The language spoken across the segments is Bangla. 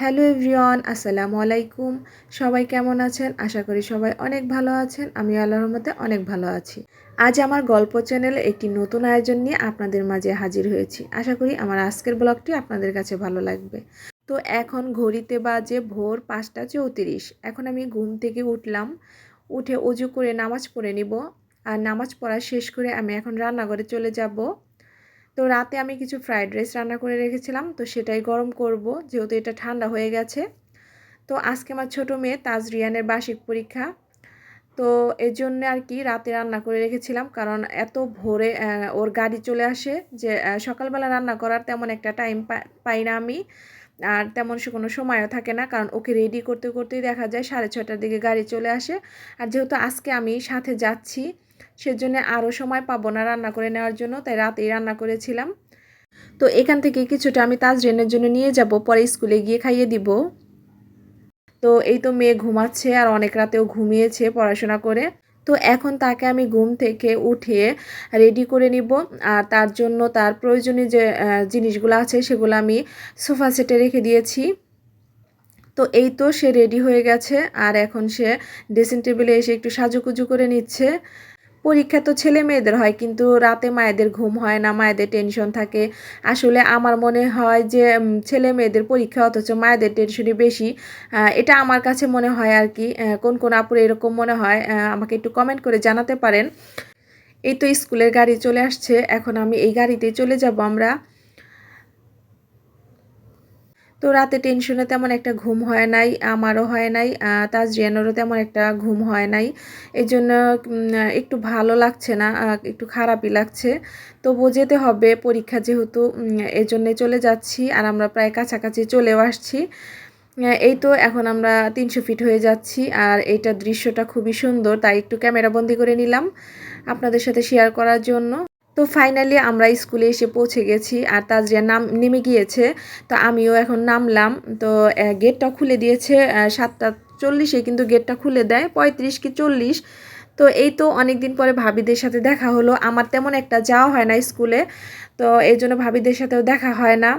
হ্যালো এভরিওয়ান, আসসালামু আলাইকুম। সবাই কেমন আছেন? আশা করি সবাই অনেক ভালো আছেন। আমি আল্লাহর রহমতে অনেক ভালো আছি। আজ আমার গল্প চ্যানেলে একটি নতুন আয়োজন নিয়ে আপনাদের মাঝে হাজির হয়েছি। আশা করি আমার আজকের ব্লগটি আপনাদের কাছে ভালো লাগবে। তো এখন ঘড়িতে বাজে ভোর 5টা 34। এখন আমি ঘুম থেকে উঠলাম। উঠে অজু করে নামাজ পড়ে নিব। আর নামাজ পড়া শেষ করে আমি এখন রান্নাঘরে চলে যাব। তো রাতে আমি কিছু ফ্রাইড রাইস রান্না করে রেখেছিলাম, তো সেটাই গরম করব যেহেতু এটা ঠান্ডা হয়ে গেছে। তো আজকে আমার ছোটো মেয়ে তাজরিয়ানের বার্ষিক পরীক্ষা, তো এর জন্য আর কি রাতে রান্না করে রেখেছিলাম, কারণ এত ভোরে ওর গাড়ি চলে আসে যে সকালবেলা রান্না করার তেমন একটা টাইম পাই না আমি। আর তেমন কোনো সময়ও থাকে না, কারণ ওকে রেডি করতে করতেই দেখা যায় 6:30টার দিকে গাড়ি চলে আসে। আর যেহেতু আজকে আমি সাথে যাচ্ছি, সেজন্য আরও সময় পাবো না রান্না করে নেওয়ার জন্য, তাই রাতেই রান্না করেছিলাম। তো এখান থেকে কিছুটা আমি তাজরিনের জন্য নিয়ে যাব, পরে স্কুলে গিয়ে খাইয়ে দিব। তো এই তো মেয়ে ঘুমাচ্ছে, আর অনেক রাতেও ঘুমিয়েছে পড়াশোনা করে। তো এখন তাকে আমি ঘুম থেকে উঠিয়ে রেডি করে নিব। আর তার জন্য তার প্রয়োজনীয় যে জিনিসগুলো আছে সেগুলো আমি সোফা সেটে রেখে দিয়েছি। তো এই তো সে রেডি হয়ে গেছে, আর এখন সে ড্রেসিং টেবিলে এসে একটু সাজুগুজু করে নিচ্ছে। পরীক্ষা তো ছেলে মেয়েদের হয়, কিন্তু রাতে মায়েদের ঘুম হয় না, মায়েদের টেনশন থাকে। আসলে আমার মনে হয় যে ছেলে মেয়েদের পরীক্ষা অথচ মায়েদের টেনশনই বেশি। এটা আমার কাছে মনে হয় আর কি। কোন কোন আপুর এরকম মনে হয় আমাকে একটু কমেন্ট করে জানাতে পারেন। এই তো স্কুলের গাড়ি চলে আসছে, এখন আমি এই গাড়িতেই চলে যাব আমরা। তো রাতে টেনশনে তেমন একটা ঘুম হয় নাই, আমারও হয় নাই, তাজরিয়ানেরও তেমন একটা ঘুম হয় নাই। এই জন্য একটু ভালো লাগছে না, একটু খারাপই লাগছে। তবুও যেতে হবে, পরীক্ষা যেহেতু, এই জন্যে চলে যাচ্ছি। আর আমরা প্রায় কাছাকাছি চলেও আসছি। এই তো এখন আমরা 300 ফিট হয়ে যাচ্ছি, আর এইটার দৃশ্যটা খুবই সুন্দর, তাই একটু ক্যামেরা বন্দি করে নিলাম আপনাদের সাথে শেয়ার করার জন্য। তো ফাইনালি আমরা স্কুলে এসে পৌঁছে গেছি, আর তাজরিয়া নেমে গিয়েছে। তো আমিও এখন নামলাম। তো গেটটা খুলে দিয়েছে 7টা 40-এ, কিন্তু গেটটা খুলে দেয় 35 কি 40। তো এই তো অনেক দিন পরে ভাবিদের সাথে দেখা হলো। আমার তেমন একটা যাওয়া হয় না স্কুলে, তো এই জন্য ভাবিদের সাথেও দেখা হয় না।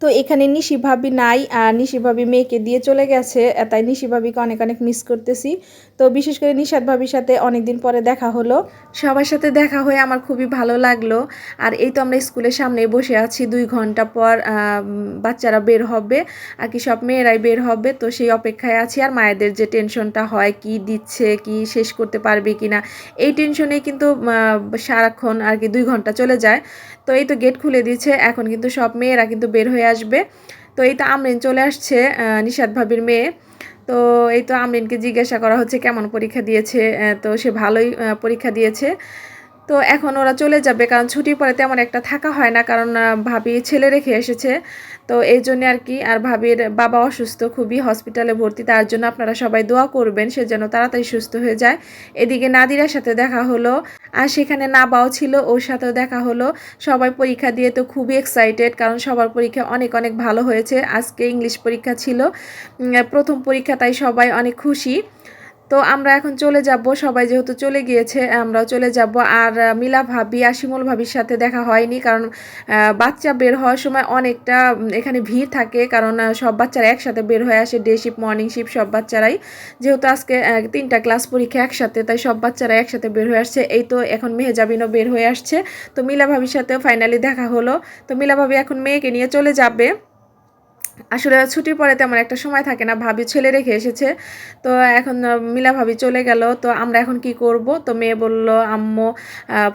তো এখানে নিশি ভাবি নাই, আর নিশি ভাবি মেয়েকে দিয়ে চলে গেছে, তাই নিশি ভাবিকে অনেক অনেক মিস করতেছি। তো বিশেষ করে নিশাদ ভাবির সাথে অনেক দিন পরে দেখা হলো। সবার সাথে দেখা হয়ে আমার খুবই ভালো লাগলো। আর এই তো আমরা স্কুলের সামনেই বসে আছি, 2 ঘন্টা পর বাচ্চারা বের হবে আর কি, সব মেয়েরাই বের হবে, তো সেই অপেক্ষায় আছি। আর মায়েদের যে টেনশনটা হয়, কি দিচ্ছে, কি শেষ করতে পারবে কি না, এই টেনশনেই কিন্তু সারাক্ষণ আর কি 2 ঘন্টা চলে যায়। তো এই তো গেট খুলে দিয়েছে, এখন কিন্তু সব মেয়েরা কিন্তু বের হয়ে আসবে। তো এই তো আমরিন চলে আসছে, নিশাদ ভাবির মেয়ে। তো এই তো আমরিনকে জিজ্ঞাসা করা হচ্ছে কেমন পরীক্ষা দিয়েছে। তো সে ভালোই পরীক্ষা দিয়েছে। তো এখন ওরা চলে যাবে, কারণ ছুটির পরে তেমন একটা থাকা হয় না, কারণ ভাবি ছেলে রেখে এসেছে। তো এই জন্য আর কি। আর ভাবির বাবা অসুস্থ খুবই, হসপিটালে ভর্তি, তার জন্য আপনারা সবাই দোয়া করবেন সে যেন তাড়াতাড়ি সুস্থ হয়ে যায়। এদিকে নাদিরার সাথে দেখা হলো, আর সেখানে নাবাও ছিল, ওর সাথেও দেখা হলো। সবাই পরীক্ষা দিয়ে তো খুবই এক্সাইটেড, কারণ সবার পরীক্ষা অনেক অনেক ভালো হয়েছে। আজকে ইংলিশ পরীক্ষা ছিল, প্রথম পরীক্ষা, তাই সবাই অনেক খুশি। তো আমরা এখন চলে যাব, সবাই যেহেতু চলে গিয়েছে আমরাও চলে যাব। আর মিলা ভাবি আর শিমুল ভাবির সাথে দেখা হয়নি, কারণ বাচ্চা বের হওয়ার সময় অনেকটা এখানে ভিড় থাকে, কারণ সব বাচ্চারা একসাথে বের হয়ে আসে, ডে শিফট মর্নিং শিফট সব বাচ্চারাই। যেহেতু আজকে 3টা ক্লাস পরীক্ষা একসাথে, তাই সব বাচ্চারা একসাথে বের হয়ে আসছে। এই তো এখন মেহেজাবিনও বের হয়ে আসছে। তো মিলা ভাবির সাথেও ফাইনালি দেখা হলো। তো মিলা ভাবি এখন মেয়েকে নিয়ে চলে যাবে। আসলে ছুটির পরে তেমন একটা সময় থাকে না, ভাবি ছেলে রেখে এসেছে। তো এখন মিলা ভাবি চলে গেল, তো আমরা এখন কি করব। তো মেয়ে বলল আম্মু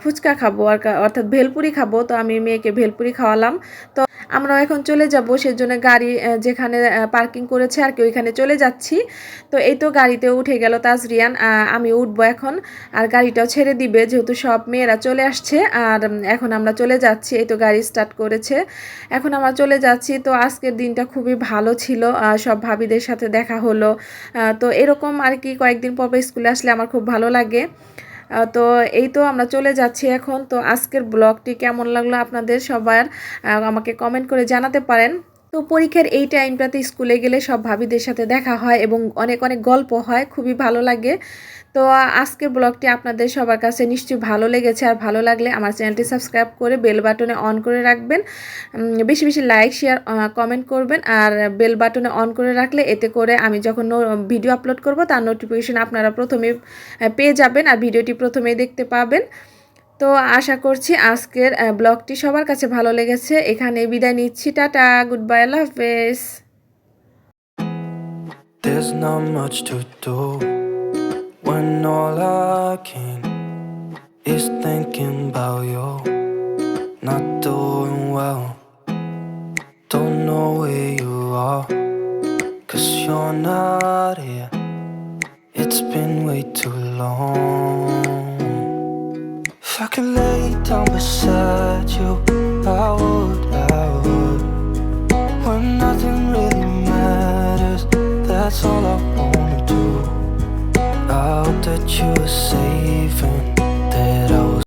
ফুচকা খাবো, আর অর্থাৎ ভেলপুরি খাবো। তো আমি মেয়েকে ভেলপুরি খাওয়ালাম। তো আমরাও এখন চলে যাব, সেজন্য গাড়ি যেখানে পার্কিং করেছে আর কি ওইখানে চলে যাচ্ছি। তো এই তো গাড়িতে উঠে গেল তাজরিয়ান, আমি উঠবো এখন। আর গাড়িটাও ছেড়ে দিবে, যেহেতু সব মেয়েরা চলে আসছে। আর এখন আমরা চলে যাচ্ছি, এই তো গাড়ি স্টার্ট করেছে, এখন আমরা চলে যাচ্ছি। তো আজকের দিনটা খুবই ভালো ছিল, সব ভাবিদের সাথে দেখা হলো। তো এরকম আর কি কয়েকদিন পর স্কুলে আসলে আমার খুব ভালো লাগে। তো এই তো আমরা চলে যাচ্ছি এখন। তো আজকের ব্লগটি কেমন লাগলো আপনাদের সবার, আমাকে কমেন্ট করে জানাতে পারেন। তো পরীক্ষার এই টাইমটাতে স্কুলে গেলে সব ভাবিদের সাথে দেখা হয় এবং অনেক অনেক গল্প হয়, খুবই ভালো লাগে। তো আজকের ব্লগটি আপনাদের সবার কাছে নিশ্চয়ই ভালো লেগেছে। আর ভালো লাগলে আমার চ্যানেলটি সাবস্ক্রাইব করে বেল বাটনে অন করে রাখবেন। বেশি বেশি লাইক শেয়ার কমেন্ট করবেন। আর বেল বাটনে অন করে রাখলে এতে করে আমি যখন ভিডিও আপলোড করব তার নোটিফিকেশন আপনারা প্রথমে পেয়ে যাবেন আর ভিডিওটি প্রথমেই দেখতে পাবেন। তো আশা করছি আজকের ব্লগটি সবার কাছে ভালো লেগেছে। এখানে বিদায় নিচ্ছি। টাটা, গুড বাই, আল্লাহ হাফেজ। There's not much to do when all I can is thinking about you. Not doing well, don't know where you are, 'cause you're not here. It's been way too long. If I could lay down beside you